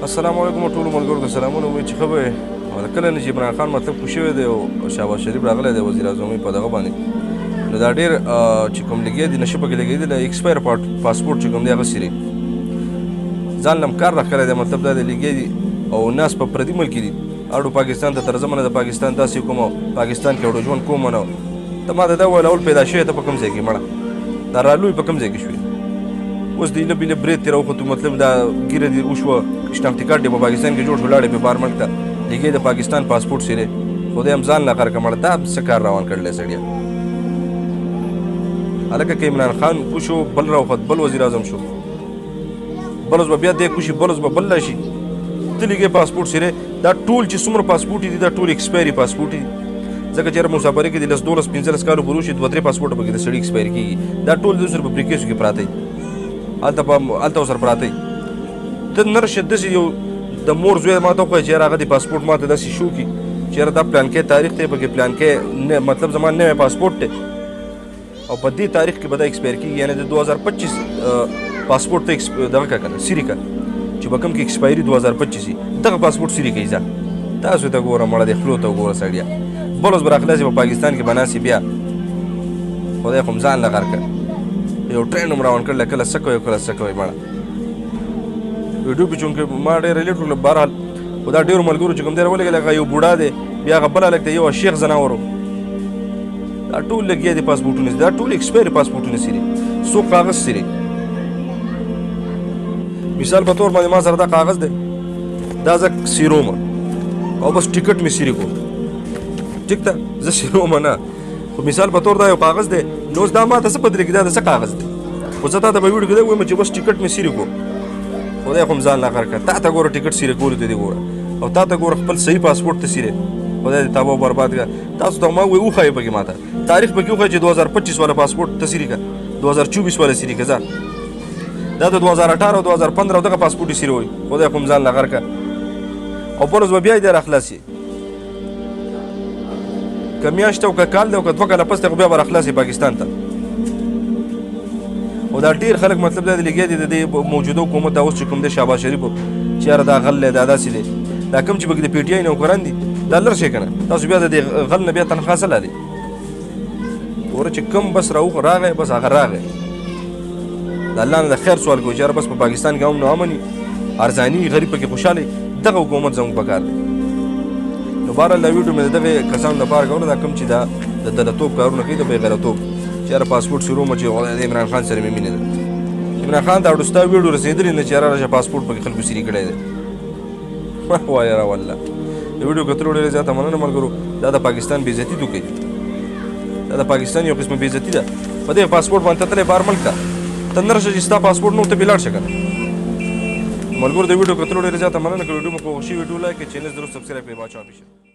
السلام علیکم ټولو ملګرو ته سلامونه. وایي چې ښه به وي کله نه چې عمران خان مطلب کوز شوی دی او شهباز شریف راغلی دی وزیر اعظمۍ په دغه باندې، نو دا ډېر چې کوم لګیا دي نشه پکې لګېدلی ایکسپایر پاسپورټ چې کوم دی هغه سیرې ځان له کار راښکلی دی. مطلب دا دی لګیا دي او ناس په پردي ملک دي اړو پاکستان ته تر زمه نه د پاکستان داسې کوم او پاکستان کې اړو ژوند کوم نه ته ما ته دا وویل اول پیدا شوې ته په کوم ځای کې مړه دا رالوی په کوم ځای کې شوې اوس د ایله بیله برید ترې راوختو مطلب دا ګیره دې وشوه شناختي کارت دې په پاکستان کې جوړ شو لاړې په بار ملک ته لګې د پاکستان پاسپورټ سیرې خدای هم ځان لا کار کړه دا څه کار روان کړلی سړیه هلکه که عمران خان کوشو بل راوخت بل وزیر اعظم شو بل اوس به بیا دی کوشي بل اوس به بل راشي ته لګې پاسپورټ سیرې دا ټول چې څومره پاسپورټ دي دا ټول ایکسپایري پاسپورټ دي ځکه چې هر مسافرۍ کې د 10-12-15 کالو پر وشي 2-3 پاسپورټ پکې د سړي ایکسپایر کېږي دا ټول د سر په بریکیسو کې پراته دي هلته ورسره پراته دي ته نه راشې داسې یو د مور زوی ما ته وښایي چې یاره هغه دې پاسپورټ ما ته داسې شو کړي چې یاره دا پلانکی تاریخ دی پکې پلانکی مطلب زما نوی پاسپورټ دی او په دې تاریخ کې به دا ایکسپایر کېږي یعنې د 2025 پاسپورټ ته دغه که که نه سیري که چې به کوم کې ایکسپایري 2025 وي دغه پاسپورټ سیري کوي ځه تاسو ته ګوره مړه دې خلو ته وګوره سړیه بل اوس به راخلاصې په پاکستان کې به ناستې بیا خدای خو م ځان له غر کړ یو ټرین هم روان کړلی کله څه کوئ کله څه کوئ مړه ویډیو پې چونکې ما ډېر ریلیټ وکړل بهرحال خو دا ډېرو ملګرو چې کوم دی راولګېدل هغه یو بوډا دی بیا هغه بل هلک دی یو شیخ زناور و دا ټول لګیا دي پاسپورټونه دا ټول ایکسپایر پاسپورټونه سیرې څو کاغذ سیرې مثال په طور باندې ما سره دا کاغذ دی دا زه سیروم او بس ټکټ مې سیرې کو ټیک ده زه سیروم نه خو مثال په طور دا یو کاغذ دی نو اوس دا ما ته څه په درې کې دا د څه کاغذ دی خو زه تا ته په ویډیو کې دی وایم چې بس ټکټ مې سیرې کو خدای خو م ځان لا کار کړه تا ته ګوره ټکټ سیرې کولو ته دې ګوره او تا ته ګوره خپل صحیح پاسپورټ ته سیرې خدای دې تابه برباد کړه تاسو ته ما وایي وښایي پکې ما ته تاریخ پکې وښایي چې 2025 والا پاسپورټ ته سیرې کړه 2024 والا سیرې کړه ځه دا د 2018 او 2015 دغه پاسپورټ یې سیرې وایي خدای خو م ځان لا کار کړه او بل اوس به بیا یې دی راخلاص که میاشت او که کال دی او که 2 کاله پس دی خو بیا به راخلاص پاکستان ته او دا ډېر خلک مطلب دا د لګیا دي د دې موجوده حکومت دا اوس چې کوم دی شهباز شریف چې یاره دا غل دی دا داسې دی دا کوم چې پکې د پی ټي آی نوکران دي دا لر شئ که نه تاسو بیا د دې غل نه بیا تنخوا څه لري وره چې کوم بس راغی بس هغه راغی د الله نه د خیر سوال کوي چې یاره بس په پاکستان کې هم نو امن وي ارزاني غریب پکې خوشحاله دغه حکومت زموږ پکار دی نو بهرحال دا ویډیو مې د دغې کسانو لپاره کوله دا کوم چې دا د دلتوب کارونه کوي د بېغیرتوب چې یاره پاسپورټ سیرومه چې د عمران خان سره مې مینه ده عمران خان ته اړو ستا ویډیو رسېدلې نه چې یاره راشه پاسپورټ پکې خلکو سیري کړی دی وایه یاره والله د ویډیو کتلو ډېرې زیاته مننه ملګرو دا د پاکستان بېعزتي تو کوي دا د پاکستان یو قسمه بېعزتي ده په دې پاسپورټ باندې ته تللی بهر ملک ته ته نه رشه چې ستا پاسپورټ نه ورته بې لاړ شه که نه ملګرو د ویډیو کتلو ډېرې زیاته مننه که ویډیو مو خوښ شي ویډیو لایک کړئ چینل ضرور سبسکرایب کړئ باچا آفیشل